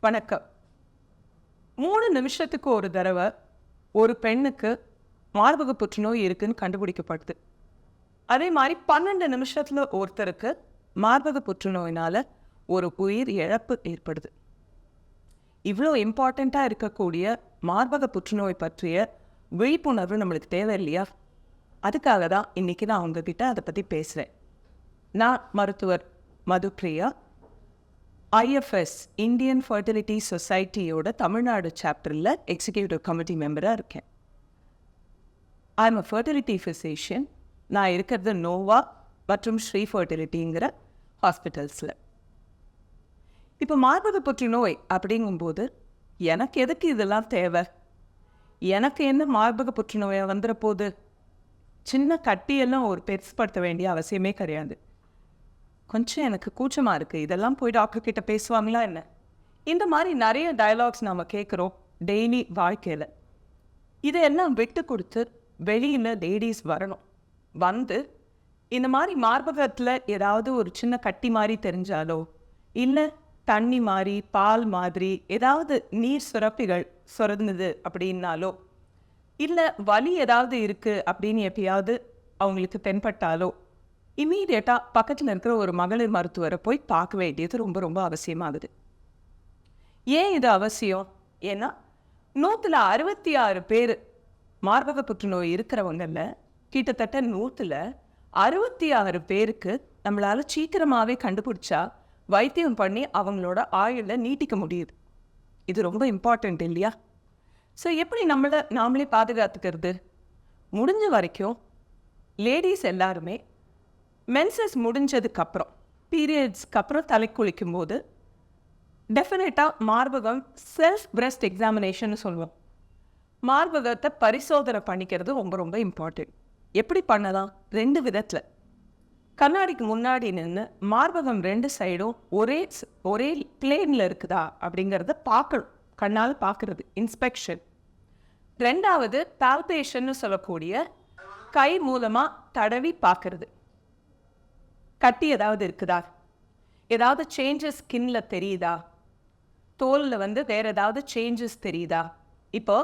வணக்கம். 3 நிமிஷத்துக்கு ஒரு தடவை ஒரு பெண்ணுக்கு மார்பக புற்றுநோய் இருக்குன்னு கண்டுபிடிக்கப்படுது. அதே மாதிரி 12 நிமிஷத்துல ஒருத்தருக்கு மார்பக புற்றுநோயினால ஒரு உயிர் இழப்பு ஏற்படுது. இவ்வளோ இம்பார்ட்டண்ட்டாக இருக்கக்கூடிய மார்பக புற்றுநோய் பற்றிய விழிப்புணர்வு நம்மளுக்கு தேவை இல்லையா? அதுக்காக தான் இன்னைக்கு நான் உங்ககிட்ட அதை பற்றி பேசுகிறேன். நான் மருத்துவர் மதுப்ரியா, IFS இந்தியன் ஃபர்டிலிட்டி சொசைட்டியோட தமிழ்நாடு சாப்டரில் எக்ஸிக்யூட்டிவ் கமிட்டி மெம்பராக இருக்கேன். I am a fertility physician. நான் இருக்கிறது நோவா மற்றும் ஸ்ரீ ஃபர்டிலிட்டிங்கிற ஹாஸ்பிட்டல்ஸில். இப்போ மார்பக புற்றுநோய் அப்படிங்கும்போது எனக்கு எதுக்கு இதெல்லாம் தேவை? எனக்கு என்ன மார்பக புற்றுநோயை வந்துட போகுது? சின்ன கட்டியெல்லாம் ஒரு பெருசுப்படுத்த வேண்டிய அவசியமே கிடையாது. கொஞ்சம் எனக்கு கூச்சமாக இருக்குது, இதெல்லாம் போய் டாக்டர் கிட்ட பேசுவாங்களா என்ன? இந்த மாதிரி நிறைய டயலாக்ஸ் நாம் கேட்குறோம் டெய்லி வாழ்க்கையில். இதையெல்லாம் விட்டு கொடுத்து வெளியில் லேடிஸ் வரணும். வந்து இந்த மாதிரி மார்பகத்தில் ஏதாவது ஒரு சின்ன கட்டி மாதிரி தெரிஞ்சாலோ, இல்லை தண்ணி மாதிரி பால் மாதிரி ஏதாவது நீர் சுரப்பிகள் சுரந்தது அப்படின்னாலோ, இல்லை வலி ஏதாவது இருக்குது அப்படின்னு எப்பயாவது அவங்களுக்கு தென்பட்டாலோ, இம்மீடியட்டாக பக்கத்தில் இருக்கிற ஒரு மகளிர் மருத்துவரை போய் பார்க்க வேண்டியது ரொம்ப ரொம்ப அவசியமாகுது. ஏன் இது அவசியம்? ஏன்னா 166 பேர் மார்பக புற்றுநோய் இருக்கிறவங்கள கிட்டத்தட்ட 166 பேருக்கு நம்மளால் சீக்கிரமாகவே கண்டுபிடிச்சா வைத்தியம் பண்ணி அவங்களோட ஆயுளை நீட்டிக்க முடியுது. இது ரொம்ப இம்பார்ட்டண்ட் இல்லையா? ஸோ எப்படி நாமளே பாதுகாத்துக்கிறது? முடிஞ்ச வரைக்கும் லேடிஸ் எல்லாருமே மென்சஸ் முடிஞ்சதுக்கப்புறம், பீரியட்ஸ்க்கு அப்புறம் தலை குளிக்கும் போது டெஃபினட்டாக மார்பகம் செல்ஃப் பிரெஸ்ட் எக்ஸாமினேஷன் சொல்லுவோம். மார்பகத்தை பரிசோதனை பண்ணிக்கிறது ரொம்ப ரொம்ப இம்பார்ட்டண்ட். எப்படி பண்ணலாம்? 2 விதத்தில். கண்ணாடிக்கு முன்னாடி நின்று மார்பகம் 2 சைடும் ஒரே பிளேனில் இருக்குதா அப்படிங்கிறத பார்க்கணும். கண்ணால் பார்க்குறது இன்ஸ்பெக்ஷன். 2வது பால்பேஷன்னு சொல்லக்கூடிய கை மூலமாக தடவி பார்க்குறது. கட்டி ஏதாவது இருக்குதா, ஏதாவது சேஞ்சஸ் ஸ்கின்ல தெரியுதா, தோலில் வேறு ஏதாவது சேஞ்சஸ் தெரியுதா? இப்போ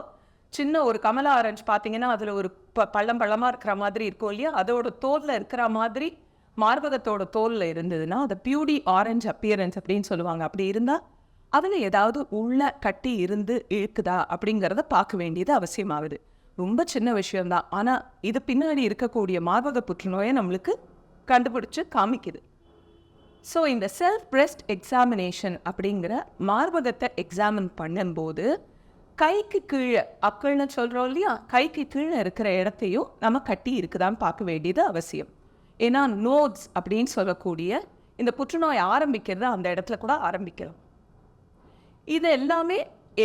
சின்ன ஒரு கமலா ஆரஞ்சு பார்த்தீங்கன்னா அதில் ஒரு பள்ளமாக இருக்கிற மாதிரி இருக்கும் இல்லையா? அதோட தோலில் இருக்கிற மாதிரி மார்பகத்தோட தோலில் இருந்ததுன்னா அதை பியூடி ஆரஞ்சு அப்பியரன்ஸ் அப்படின்னு சொல்லுவாங்க. அப்படி இருந்தால் அதில் ஏதாவது உள்ள கட்டி இருந்து இருக்குதா அப்படிங்கிறத பார்க்க வேண்டியது அவசியமாகுது. ரொம்ப சின்ன விஷயம்தான், ஆனால் இது பின்னாடி இருக்கக்கூடிய மார்பக புற்றுநோயை நம்மளுக்கு கண்டுபிடிச்சு காமிக்குது. ஸோ இந்த செல்ஃப் பிரெஸ்ட் எக்ஸாமினேஷன் அப்படிங்கிற மார்பகத்தை எக்ஸாமின் பண்ணும்போது கைக்கு கீழே, அக்கள்னு சொல்கிறோம் இல்லையா, கைக்கு கீழே இருக்கிற இடத்தையும் நம்ம கட்டி இருக்குதான்னு பார்க்க வேண்டியது அவசியம். ஏன்னா நோட்ஸ் அப்படின்னு சொல்லக்கூடிய இந்த புற்றுநோய் ஆரம்பிக்கிறது அந்த இடத்துல கூட ஆரம்பிக்கலாம். இது எல்லாமே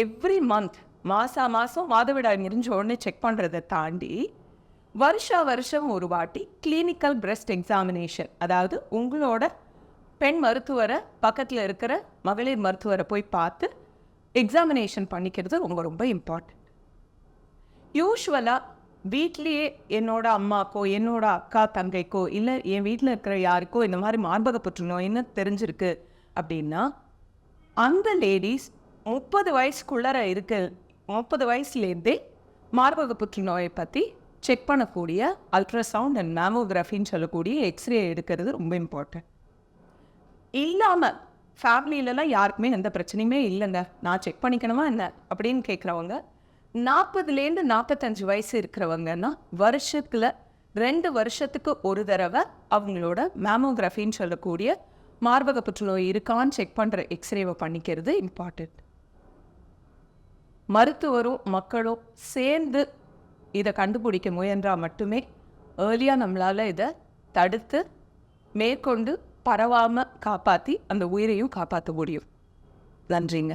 எவ்ரி மந்த், மாதம் மாதவிடாய் நிறைஞ்ச உடனே செக் பண்ணுறதை தாண்டி வருஷம் ஒரு வாட்டி கிளினிக்கல் பிரெஸ்ட் எக்ஸாமினேஷன், அதாவது உங்களோட பெண் மருத்துவரை பக்கத்தில் இருக்கிற மகளிர் மருத்துவரை போய் பார்த்து எக்ஸாமினேஷன் பண்ணிக்கிறது ரொம்ப ரொம்ப இம்பார்ட்டண்ட். யூஸ்வலாக வீட்லேயே என்னோட அம்மாக்கோ என்னோட அக்கா தங்கைக்கோ இல்லை என் வீட்டில் இருக்கிற யாருக்கோ இந்த மாதிரி மார்பக புற்றுநோயின்னு தெரிஞ்சிருக்கு அப்படின்னா அந்த லேடிஸ் 30 வயசுக்குள்ளர 30 வயசுலேருந்தே மார்பக புற்றுநோயை பற்றி செக் பண்ணக்கூடிய அல்ட்ராசவுண்ட் அண்ட் மேமோகிராஃபின்னு சொல்லக்கூடிய எக்ஸ்ரே எடுக்கிறது ரொம்ப இம்பார்ட்டன்ட். இல்லாமல் ஃபேமிலியிலலாம் யாருக்குமே எந்த பிரச்சனையுமே இல்லைங்க, நான் செக் பண்ணிக்கணுமா என்ன அப்படின்னு கேட்குறவங்க 40லேருந்து 45 வயசு இருக்கிறவங்கன்னா வருஷத்தில் 2 வருஷத்துக்கு ஒரு தடவை அவங்களோட மேமோகிராஃபின்னு சொல்லக்கூடிய மார்பக புற்றுநோய் இருக்கான்னு செக் பண்ணுற எக்ஸ்ரேவை பண்ணிக்கிறது இம்பார்ட்டண்ட். மருத்துவரும் மக்களும் சேர்ந்து இதை கண்டுபிடிக்க முயன்றால் மட்டுமே ஏர்லியாக நம்மளால் இதை தடுத்து மேற்கொண்டு பரவாமல் காப்பாற்றி அந்த உயிரையும் காப்பாற்ற முடியும். நன்றிங்க.